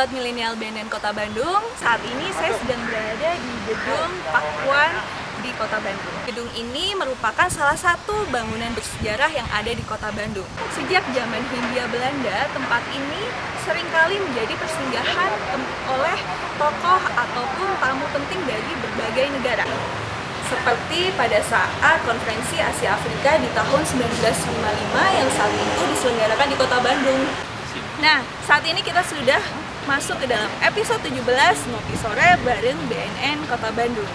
Sobat Milenial BNN Kota Bandung, saat ini saya sedang berada di Gedung Pakuan di Kota Bandung. Gedung ini merupakan salah satu bangunan bersejarah yang ada di Kota Bandung. Sejak zaman Hindia Belanda, tempat ini seringkali menjadi persinggahan oleh tokoh ataupun tamu penting dari berbagai negara. Seperti pada saat konferensi Asia Afrika di tahun 1955 yang saat itu diselenggarakan di Kota Bandung. Nah, saat ini kita sudah masuk ke dalam episode 17 Ngopi Sore bareng BNN Kota Bandung.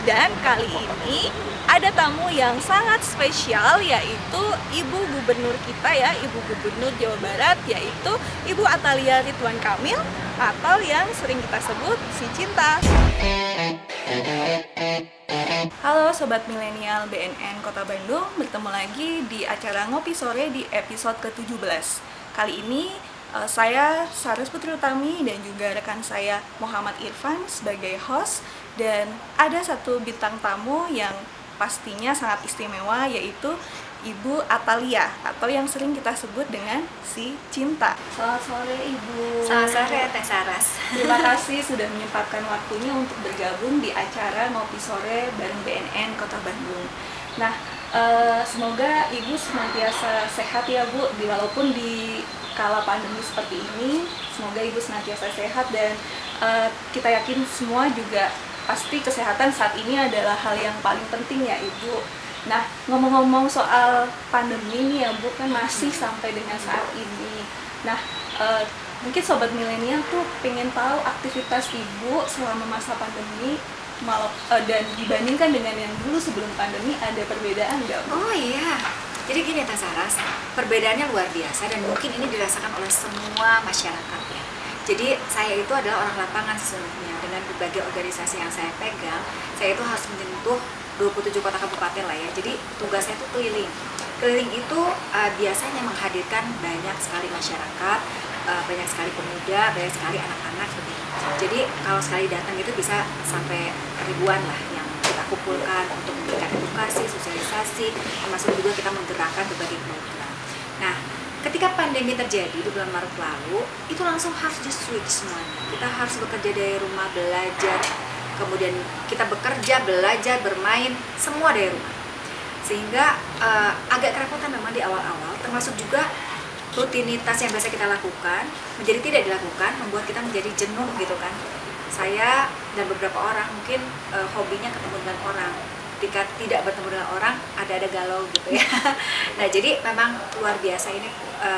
Dan kali ini ada tamu yang sangat spesial, yaitu Ibu Gubernur kita ya, Ibu Gubernur Jawa Barat, yaitu Ibu Atalia Ridwan Kamil atau yang sering kita sebut Si Cinta. Halo Sobat Milenial BNN Kota Bandung, bertemu lagi di acara Ngopi Sore di episode ke-17. Kali ini saya Saras Putri Utami dan juga rekan saya Muhammad Irfan sebagai host, dan ada satu bintang tamu yang pastinya sangat istimewa, yaitu Ibu Atalia atau yang sering kita sebut dengan Si Cinta. Selamat sore Ibu. Selamat sore Teh Saras. Terima kasih sudah menyempatkan waktunya untuk bergabung di acara Ngopi Sore bareng BNN Kota Bandung. Nah, semoga Ibu senantiasa sehat ya Bu, walaupun di kala pandemi seperti ini. Semoga Ibu senantiasa sehat dan kita yakin semua juga pasti kesehatan saat ini adalah hal yang paling penting ya Ibu. Nah, ngomong-ngomong soal pandemi ini ya Bu, kan masih sampai dengan saat ini. Nah, mungkin Sobat Milenial tuh pengen tahu aktivitas Ibu selama masa pandemi dan dibandingkan dengan yang dulu sebelum pandemi, ada perbedaan nggak Bu? Oh iya, jadi gini Teh Saras, perbedaannya luar biasa dan mungkin ini dirasakan oleh semua masyarakat ya. Jadi saya itu adalah orang lapangan sesungguhnya. Dengan berbagai organisasi yang saya pegang, saya itu harus menyentuh 27 kota kabupaten lah ya. Jadi tugas saya itu keliling. Keliling itu biasanya menghadirkan banyak sekali masyarakat, banyak sekali pemuda, banyak sekali anak-anak seperti itu. Jadi kalau sekali datang itu bisa sampai ribuan lah yang kita kumpulkan untuk memberikan edukasi, sosialisasi, termasuk juga kita menggerakkan berbagai program. Nah, ketika pandemi terjadi di bulan Maret lalu, itu langsung harus di-switch semuanya. Kita harus bekerja dari rumah, belajar, kemudian kita bekerja, belajar, bermain, semua dari rumah. Sehingga agak kerepotan memang di awal-awal, termasuk juga rutinitas yang biasa kita lakukan menjadi tidak dilakukan, membuat kita menjadi jenuh gitu kan. Saya dan beberapa orang mungkin hobinya ketemu dengan orang. Ketika tidak bertemu dengan orang, ada galau gitu ya. Nah, jadi memang luar biasa ini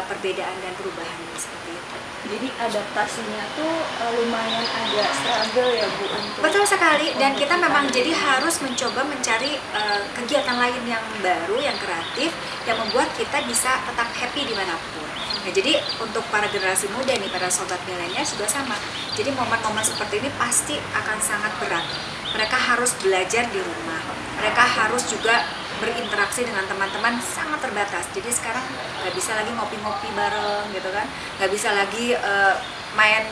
perbedaan dan perubahan seperti itu. Jadi adaptasinya tuh lumayan agak struggle ya Bu untuk... Betul sekali, dan kita memang jadi harus mencoba mencari kegiatan lain yang baru, yang kreatif, yang membuat kita bisa tetap happy dimanapun. Nah, jadi untuk para generasi muda nih, para sobat milenial juga sama. Jadi momen-momen seperti ini pasti akan sangat berat. Mereka harus belajar di rumah, mereka harus juga berinteraksi dengan teman-teman sangat terbatas. Jadi sekarang nggak bisa lagi ngopi-ngopi bareng gitu kan, nggak bisa lagi main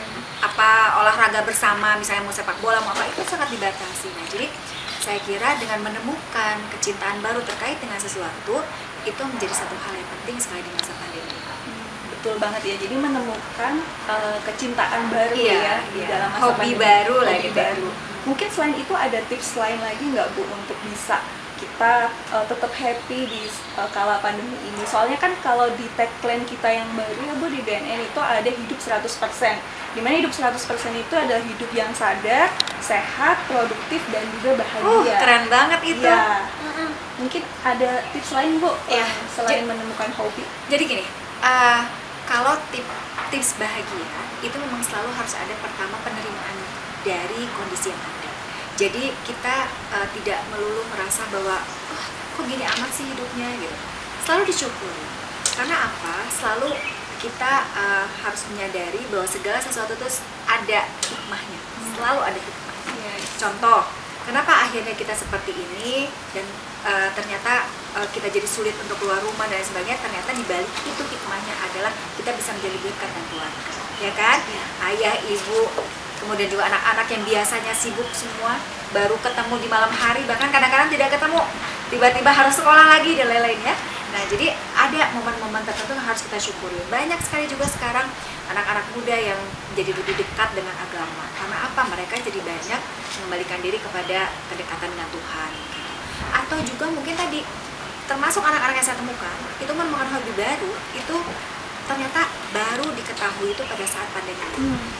olahraga bersama, misalnya mau sepak bola mau apa, itu sangat dibatasi. Nah, jadi saya kira dengan menemukan kecintaan baru terkait dengan sesuatu itu menjadi satu hal yang penting sekali di masa pandemi. Betul banget ya, jadi menemukan kecintaan baru ya di dalam masa hobi pandemi. baru lah Hobi gitu. baru. Mungkin selain itu ada tips lain lagi nggak Bu untuk bisa kita tetap happy di kala pandemi ini? Soalnya kan kalau di tagline kita yang baru ya Bu di BNN itu ada hidup 100%. Dimana hidup 100% itu adalah hidup yang sadar, sehat, produktif, dan juga bahagia. Keren banget itu. Ya. Mungkin ada tips lain Bu Ya, selain menemukan hobi? Jadi gini, kalau tips bahagia itu memang selalu harus ada pertama penerimaan dari kondisi yang ada. Jadi kita tidak melulu merasa bahwa kok gini amat sih hidupnya gitu. Selalu disyukuri. Karena apa? Selalu kita harus menyadari bahwa segala sesuatu itu ada hikmahnya. Selalu ada hikmahnya. Contoh, kenapa akhirnya kita seperti ini dan ternyata kita jadi sulit untuk keluar rumah dan sebagainya, ternyata di balik itu hikmahnya adalah kita bisa menjadi berkat dan keluarga, ya kan? Ayah, ibu, kemudian juga anak-anak yang biasanya sibuk semua, baru ketemu di malam hari, bahkan kadang-kadang tidak ketemu, tiba-tiba harus sekolah lagi dan lain-lain ya. Nah, jadi ada momen-momen tertentu yang harus kita syukuri. Banyak sekali juga sekarang anak-anak muda yang jadi lebih dekat dengan agama. Karena apa? Mereka jadi banyak mengembalikan diri kepada kedekatan dengan Tuhan. Atau juga mungkin tadi, termasuk anak-anak yang saya temukan, itu menemukan hobi baru, itu ternyata baru diketahui itu pada saat pandemi.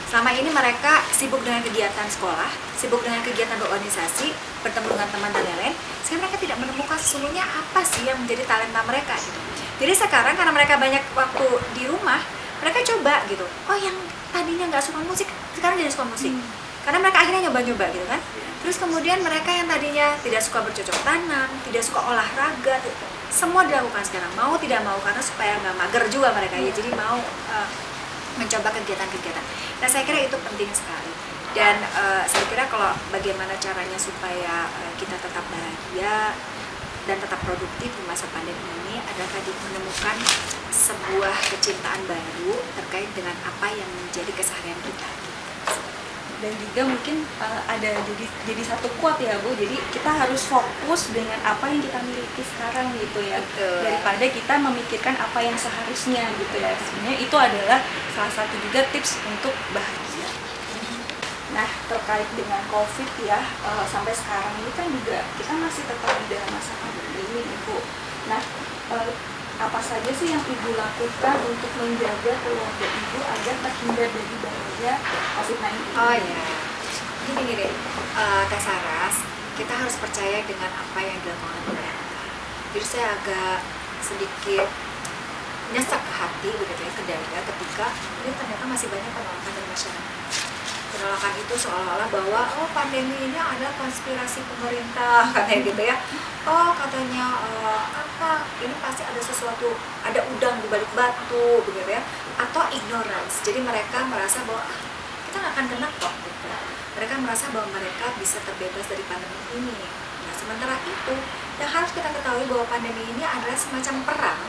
Selama ini mereka sibuk dengan kegiatan sekolah, sibuk dengan kegiatan berorganisasi, bertemu dengan teman dan lain-lain, sehingga mereka tidak menemukan sesungguhnya apa sih yang menjadi talenta mereka gitu. Jadi sekarang karena mereka banyak waktu di rumah, mereka coba gitu, oh yang tadinya nggak suka musik, sekarang jadi suka musik. Karena mereka akhirnya nyoba-nyoba gitu kan. Terus kemudian mereka yang tadinya tidak suka bercocok tanam, tidak suka olahraga, semua dilakukan sekarang, mau tidak mau, karena supaya nggak mager juga mereka ya, jadi mau mencoba kegiatan-kegiatan. Nah saya kira itu penting sekali. Dan saya kira kalau bagaimana caranya supaya kita tetap bahagia dan tetap produktif di masa pandemi ini adalah tadi menemukan sebuah kecintaan baru terkait dengan apa yang menjadi keseharian kita. Dan juga mungkin ada jadi satu quote ya Bu, jadi kita harus fokus dengan apa yang kita miliki sekarang gitu ya. Betul. Daripada kita memikirkan apa yang seharusnya gitu ya. Sebenarnya itu adalah salah satu juga tips untuk bahagia. Nah terkait dengan COVID ya, sampai sekarang ini kan juga kita masih tetap di dalam masa pandemi ini Bu. Nah apa saja sih yang Ibu lakukan untuk menjaga keluarga Ibu agar terhindar dari bahaya COVID-19 ini? Oh ya, gini deh, Kak Saras, kita harus percaya dengan apa yang dilakukan pemerintah. Jadi saya agak sedikit nyesek ke hati, begitu ya, ke dada ketika ini ternyata masih banyak penolakan dari masyarakat. Penolakan itu seolah-olah bahwa oh pandemi ini adalah konspirasi pemerintah katanya gitu ya. Oh katanya apa ini pasti ada sesuatu, ada udang di balik batu begitu ya, atau ignorance. Jadi mereka merasa bahwa kita nggak akan kena kok gitu. Mereka merasa bahwa mereka bisa terbebas dari pandemi ini. Nah sementara itu yang harus kita ketahui bahwa pandemi ini adalah semacam perang,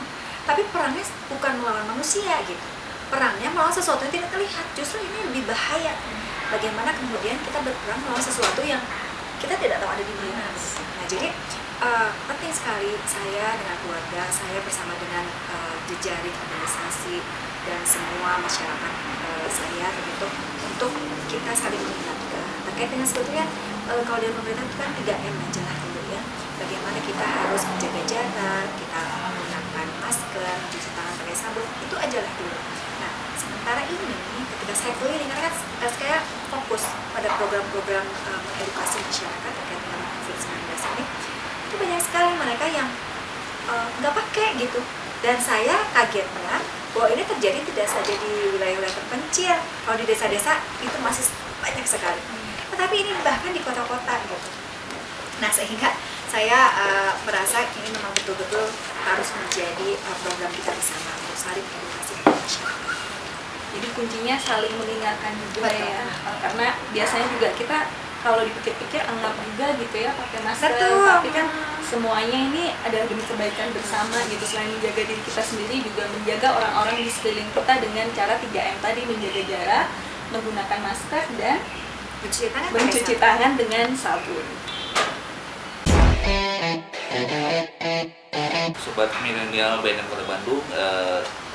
tapi perangnya bukan melawan manusia gitu. Perangnya melawan sesuatu yang tidak terlihat. Justru ini lebih bahaya. Bagaimana kemudian kita berperang melawan sesuatu yang kita tidak tahu ada di mana. Nah jadi penting sekali saya dengan keluarga, saya bersama dengan jejaring organisasi dan semua masyarakat saya begitu, untuk kita saling mengingatkan terkait dengan sebetulnya kalau dari pemerintah itu kan 3M aja lah dulu ya. Bagaimana kita harus menjaga jarak, kita menggunakan masker, mencuci tangan pakai sabun, itu aja lah dulu. Nah sementara ini ketika saya keliling, karena kan saya fokus pada program-program mengedukasi masyarakat terkait dengan COVID-19 ini, itu banyak sekali mereka yang nggak pakai gitu. Dan saya kagetnya bahwa ini terjadi tidak saja di wilayah-wilayah terpencil, kalau di desa-desa itu masih banyak sekali. Tetapi ini bahkan di kota-kota gitu. Nah sehingga saya merasa ini memang betul-betul harus menjadi program kita bersama untuk saling edukasi masyarakat. Jadi kuncinya saling mengingatkan juga ya, karena biasanya juga kita kalau dipikir-pikir anggap juga gitu ya pakai masker, tapi kan semuanya ini adalah demi kebaikan bersama gitu. Selain menjaga diri kita sendiri, juga menjaga orang-orang di sekeliling kita dengan cara 3M tadi, menjaga jarak, menggunakan masker, dan mencuci tangan dengan sabun. Sobat Milenial BNN Kota Bandung,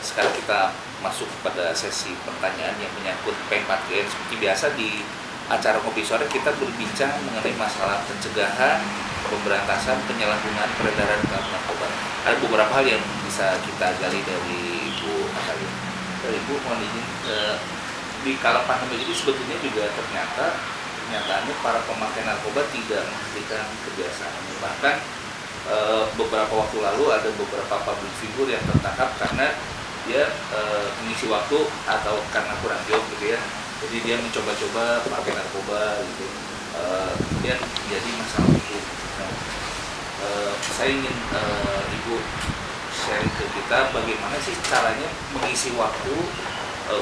sekarang kita masuk pada sesi pertanyaan yang menyangkut P4GN. Seperti biasa di acara Kopi Sore kita berbincang mengenai masalah pencegahan, pemberantasan, penyalahgunaan, peredaran narkoba. Ada beberapa hal yang bisa kita gali dari Ibu Natalia. Dari Ibu, mohon izin, di kala pandemi ini sebetulnya juga ternyata kenyataannya para pemakai narkoba tidak menghentikan kebiasaannya. Bahkan beberapa waktu lalu ada beberapa public figure yang tertangkap karena dia mengisi waktu atau karena kurang job gitu ya, jadi dia mencoba-coba pakai narkoba gitu, kemudian jadi masalah hukum. Nah, saya ingin Ibu sharing ke kita bagaimana sih caranya mengisi waktu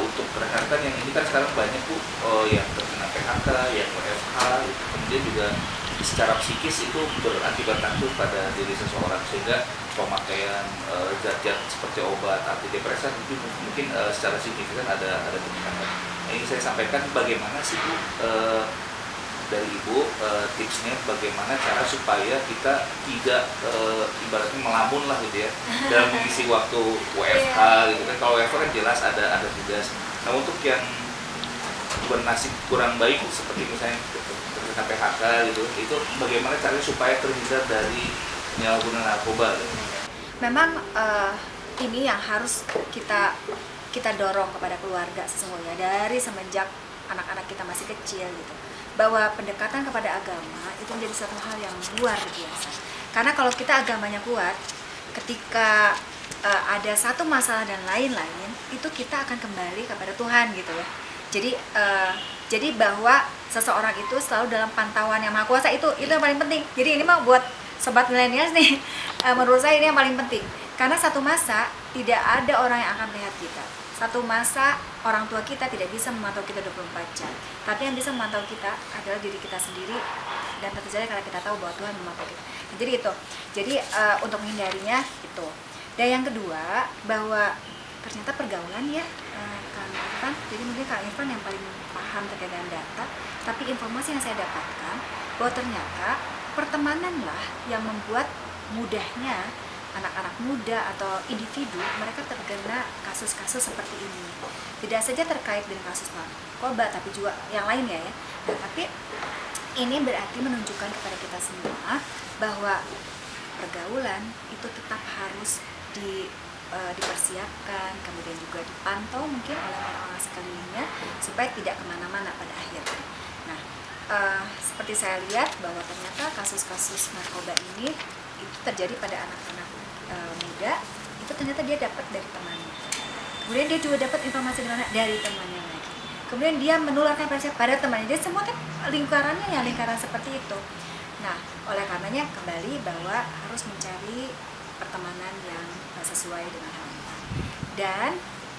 untuk rekan-rekan yang ini kan sekarang banyak Bu yang terkena PHK, yang WFH gitu. Kemudian juga secara psikis itu berakibat langsung pada diri seseorang, sehingga pemakaian zat-zat seperti obat antidepresan itu mungkin secara signifikan ada peningkatan. Nah, ini saya sampaikan bagaimana sih Bu dari Ibu tipsnya bagaimana cara supaya kita tidak ibaratnya melamun lah gitu ya dalam mengisi waktu WFH gitu kan. Kalau WFH kan jelas ada tugas. Nah untuk yang bernasib kurang baik seperti misalnya terkena PHK gitu, itu bagaimana caranya supaya terhindar dari penyalahgunaan narkoba gitu? Memang ini yang harus kita dorong kepada keluarga sesungguhnya dari semenjak anak-anak kita masih kecil gitu, bahwa pendekatan kepada agama itu menjadi satu hal yang luar biasa. Karena kalau kita agamanya kuat, ketika ada satu masalah dan lain-lain, itu kita akan kembali kepada Tuhan gitu ya. Jadi bahwa seseorang itu selalu dalam pantauan yang maha kuasa, itu yang paling penting. Jadi ini mah buat sobat milenials nih, menurut saya ini yang paling penting. Karena satu masa tidak ada orang yang akan melihat kita. Satu masa orang tua kita tidak bisa memantau kita 24 jam. Tapi yang bisa memantau kita adalah diri kita sendiri, dan tentu saja karena kita tahu bahwa Tuhan memantau kita. Jadi itu. Jadi untuk menghindarinya itu. Dan yang kedua, bahwa ternyata pergaulan ya, Kang Irfan. Jadi mungkin Kang Irfan yang paling paham terkait dengan data. Tapi informasi yang saya dapatkan bahwa ternyata pertemananlah yang membuat mudahnya anak-anak muda atau individu mereka terkena kasus-kasus seperti ini. Tidak saja terkait dengan kasus narkoba, tapi juga yang lainnya ya. Nah, tapi ini berarti menunjukkan kepada kita semua bahwa pergaulan itu tetap harus dipersiapkan, kemudian juga dipantau mungkin oleh orang-orang sekelilingnya supaya tidak kemana-mana pada akhirnya. Nah, seperti saya lihat bahwa ternyata kasus-kasus narkoba ini itu terjadi pada anak-anak muda, itu ternyata dia dapat dari temannya. Kemudian dia juga dapat informasi dari temannya lagi. Kemudian dia menularkan pada temannya. Dia semua kan lingkarannya ya lingkaran seperti itu. Nah, oleh karenanya kembali bahwa harus mencari pertemanan yang sesuai dengan hal ini. Dan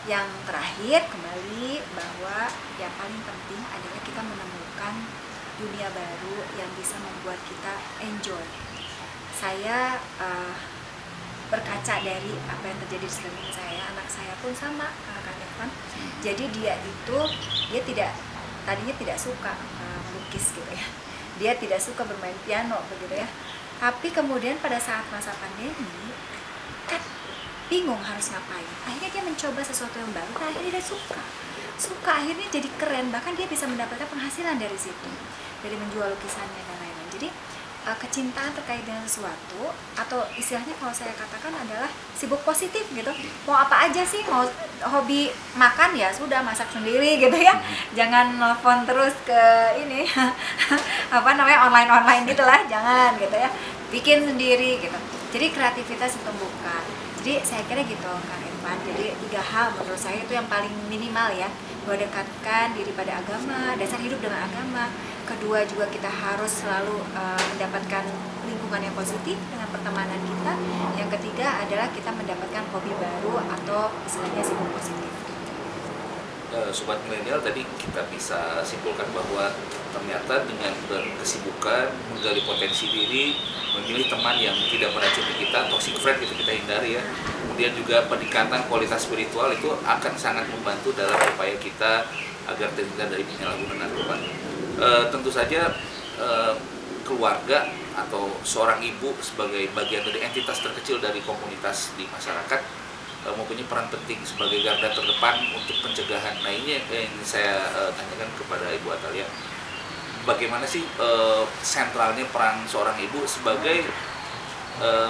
yang terakhir kembali bahwa yang paling penting adalah kita menemukan dunia baru yang bisa membuat kita enjoy. Saya berkaca dari apa yang terjadi di sekeliling saya, anak saya pun sama, Kak Irfan. Jadi dia tadinya tidak suka melukis gitu ya. Dia tidak suka bermain piano begitu ya. Tapi kemudian pada saat masa pandemi kan bingung harus ngapain. Akhirnya dia mencoba sesuatu yang baru, dan akhirnya dia suka, akhirnya jadi keren, bahkan dia bisa mendapatkan penghasilan dari situ, dari menjual lukisannya dan lain-lain. Jadi kecintaan terkait dengan sesuatu, atau istilahnya kalau saya katakan adalah sibuk positif gitu. Mau apa aja sih, mau hobi makan ya sudah masak sendiri gitu ya. Jangan nelfon terus ke ini apa namanya online gitulah, jangan gitu ya. Bikin sendiri gitu. Jadi kreativitas ditumbuhkan. Jadi saya kira gitu Kang Irfan. Jadi 3 hal menurut saya itu yang paling minimal ya. Mendekatkan diri pada agama, dasar hidup dengan agama. Kedua juga kita harus selalu mendapatkan lingkungan yang positif dengan pertemanan kita. Yang ketiga adalah kita mendapatkan hobi baru atau istilahnya sibuk positif. Sobat milenial, tadi kita bisa simpulkan bahwa ternyata dengan berkesibukan, menggali potensi diri, memilih teman yang tidak meracuni kita, toxic friend itu kita hindari ya. Kemudian juga peningkatan kualitas spiritual itu akan sangat membantu dalam upaya kita agar terhindar dari penyalahgunaan narkoba. Tentu saja keluarga atau seorang ibu sebagai bagian dari entitas terkecil dari komunitas di masyarakat mempunyai peran penting sebagai garda terdepan untuk pencegahan. Nah ini yang saya tanyakan kepada Ibu Atalia, bagaimana sih sentralnya peran seorang ibu sebagai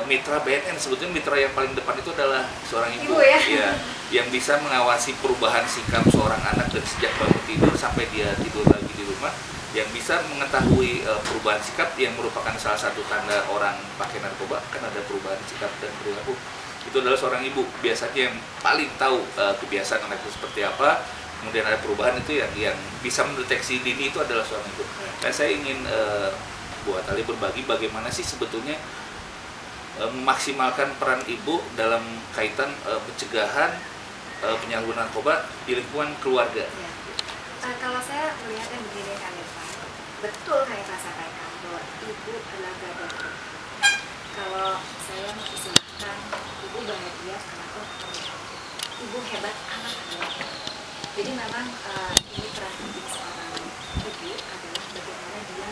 mitra BNN? Sebetulnya mitra yang paling depan itu adalah seorang ibu ya, yang bisa mengawasi perubahan sikap seorang anak dari sejak bangun tidur sampai dia tidur lagi di rumah, yang bisa mengetahui perubahan sikap yang merupakan salah satu tanda orang pakai narkoba, kan ada perubahan sikap dan perilaku. Itu adalah seorang ibu biasanya yang paling tahu kebiasaan anak itu seperti apa. Kemudian ada perubahan itu yang bisa mendeteksi dini itu adalah seorang ibu. Dan saya ingin Bu Atalia berbagi bagaimana sih sebetulnya memaksimalkan peran ibu dalam kaitan pencegahan penyalahgunaan narkoba di lingkungan keluarga. Ya. Kalau saya melihatnya begini Kang Irfan, betul kayak Pak sampaikan bahwa ibu adalah garda terdepan. Kalau saya mengistilahkan ibu bahagia kenapa? Ibu hebat, anak adalah hebat. Jadi memang ini peran penting seorang ibu adalah bagaimana dia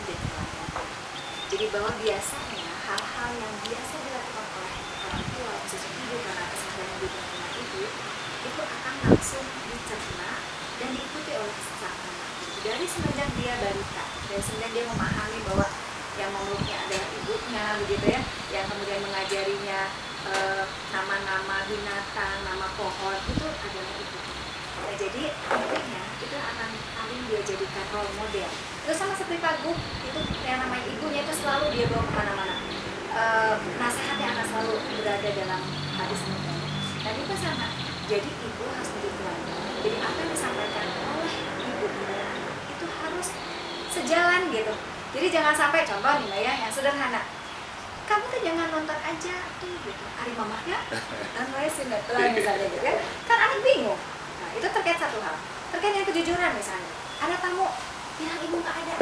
di bawah biasanya hal-hal yang biasa dilakukan oleh orang tua, khususnya ibu karena keseharian ibu dan anak ibu itu akan langsung dicerna dan diikuti oleh sang anak. Dari semenjak dia balita, dari semenjak dia memahami bahwa yang memeluknya adalah ibunya, begitu ya, yang kemudian mengajarinya nama-nama binatang, nama pohon itu adalah ibunya. Nah, jadi ibunya itu akan paling dia jadikan role model. Itu sama seperti Pak Gub, itu yang namanya ibunya itu selalu dia bawa kemana-mana. Nasihatnya akan selalu berada dalam hati semuanya. Dan itu sama. Jadi ibu harus menjadi teladan. Jadi apa yang disampaikan oleh ibu kepada anak itu harus sejalan gitu. Jadi jangan sampai, contoh nih Mbak ya, yang sederhana, kamu tuh jangan nonton aja tuh gitu, hari mamahnya dan mulai sinetron misalnya gitu ya, kan anak bingung. Nah itu terkait satu hal, terkait yang kejujuran misalnya, ada tamu bilang ibu nggak ada,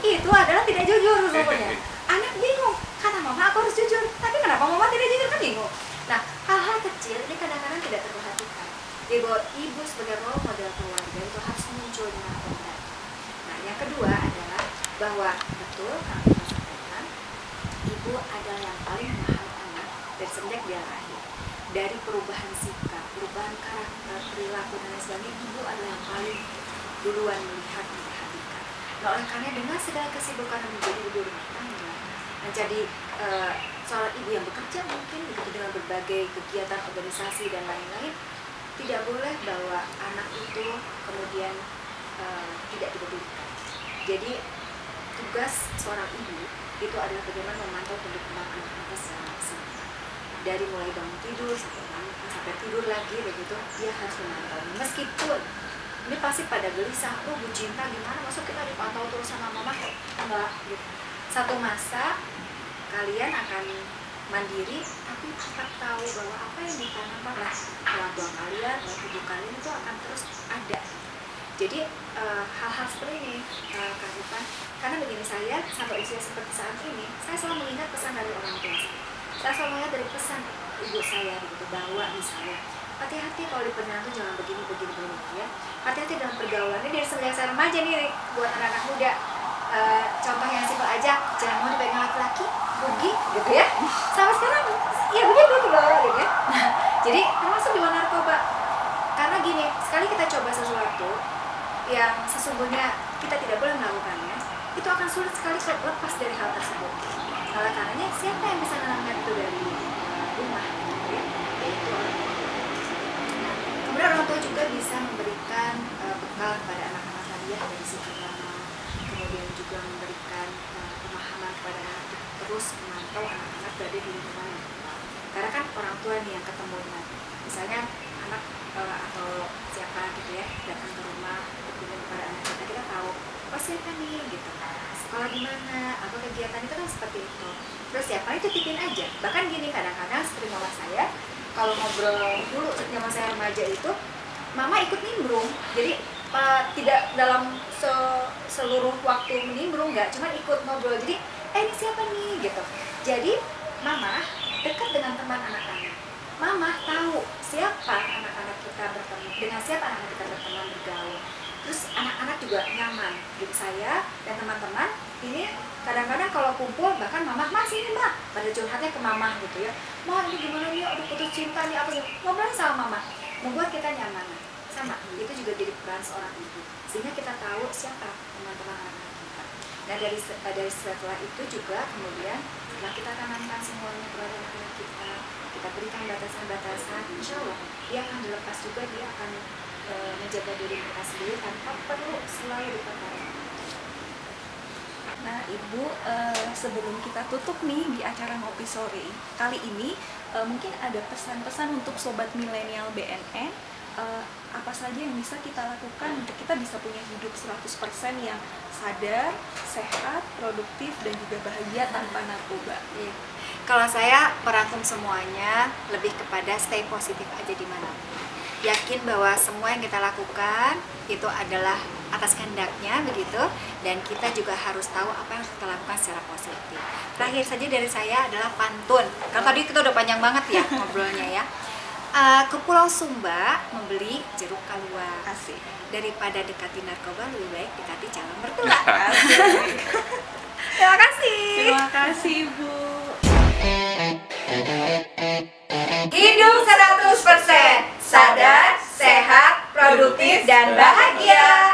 itu adalah tidak jujur sebenarnya. Anak bingung, kata mama aku harus jujur, tapi kenapa mama tidak jujur, kan bingung. Nah hal-hal kecil ini kadang-kadang tidak terperhatikan. Jadi bahwa ibu sebagai role model keluarga itu harus muncul di mana pun. Nah yang kedua adalah bahwa betul kami sampaikan, ibu adalah yang paling memahami anak dari semenjak dia lahir. Dari perubahan sikap, perubahan karakter, perilaku dan lain sebagainya, ibu adalah yang paling duluan melihat dan memperhatikan. Nah oleh karena dengan segala kesibukan menjadi ibu rumah tangga, menjadi seorang ibu yang bekerja mungkin begitu dengan berbagai kegiatan organisasi dan lain-lain, tidak boleh bahwa anak itu kemudian tidak dipedulikan. Jadi tugas seorang ibu itu adalah bagaimana memantau perkembangan anak-anak secara maksimal. Dari mulai bangun tidur sampai tidur lagi begitu, dia harus memantau. Meskipun ini pasti pada gelisah, Bu Cinta gimana, masuk kita dipantau terus sama mama, enggak gitu. Satu masa kalian akan mandiri, tapi tetap tahu bahwa apa yang ditanamkan oleh orang tua kalian, oleh ibu kalian itu akan terus ada. Jadi hal-hal seperti ini Kak Rifan, karena begini, saya sampai usia seperti saat ini, saya selalu mengingat pesan dari orang tua saya. Saya selalu mengingat dari pesan ibu saya gitu, bahwa misalnya hati-hati kalau di pernikahan itu jangan begini ya. Hati-hati dalam pergaulan. Ini dari semenjak saya remaja nih buat anak-anak muda. Contoh yang simpel aja, jangan mau dipegang laki-laki, rugi gitu ya. Sampai sekarang ya begitu gitu ya. Jadi termasuk di narkoba. Karena gini, sekali kita coba sesuatu yang sesungguhnya kita tidak boleh melakukannya, itu akan sulit sekali lepas dari hal tersebut. Oleh karenanya, siapa yang bisa menanamkan itu dari rumah? Ya? Yaitu orang tua. Nah, kemudian orang tua juga bisa memberikan bekal kepada anak-anak tadi ya, dari sisi agama, kemudian juga memberikan pemahaman kepada anak untuk terus memantau anak-anak berada di lingkungan yang tepat. Karena kan orang tua nih yang ketemu dengan, misalnya anak atau siapa gitu ya datang ke rumah berkunjung kepada anak kita tahu oh siapa nih gitu, sekolah di mana, apa kegiatan, itu kan seperti itu. Terus siapa itu titipin aja. Bahkan gini, kadang-kadang seperti mama saya kalau ngobrol dulu zaman saya remaja itu, mama ikut nimbrung. Jadi tidak dalam seluruh waktu menimbrung, nggak, cuma ikut ngobrol. Jadi ini siapa nih gitu. Jadi mama dekat dengan teman anak-anak. Mama tahu siapa anak-anak kita berteman, dengan siapa anak-anak kita berteman, bergaul. Terus anak-anak juga nyaman. Jadi saya dan teman-teman ini kadang-kadang kalau kumpul, bahkan mama, masih ini mbak, pada curhatnya ke mama gitu ya. Ma ini gimana nih, udah putus cinta nih, apa nih, ngobrol sama mama, membuat kita nyaman. Sama, itu juga jadi peran seorang ibu, sehingga kita tahu siapa teman-teman anak-anak kita. Nah dari setelah itu juga kemudian setelah kita tanamkan semuanya kepada anak-anak kita berikan batasan-batasan, insya Allah dia akan dilepas juga, dia akan menjaga diri kita sendiri tanpa perlu selalu diperhatikan. Nah Ibu, sebelum kita tutup nih di acara Ngopi Sore kali ini, mungkin ada pesan-pesan untuk Sobat Milenial BNN, apa saja yang bisa kita lakukan untuk kita bisa punya hidup 100% yang sadar, sehat, produktif, dan juga bahagia tanpa narkoba. Iya. Kalau saya merangkum semuanya lebih kepada stay positif aja di mana. Yakin bahwa semua yang kita lakukan itu adalah atas kehendaknya begitu, dan kita juga harus tahu apa yang harus kita lakukan secara positif. Terakhir saja dari saya adalah pantun. Karena tadi kita udah panjang banget ya ngobrolnya ya. Ke Pulau Sumba membeli jeruk kalua. Asik. Daripada dekati narkoba, lebih baik dekati calon mertua. Terima kasih. Terima kasih, Bu. Hidup 100%, sadar, sehat, produktif, dan bahagia.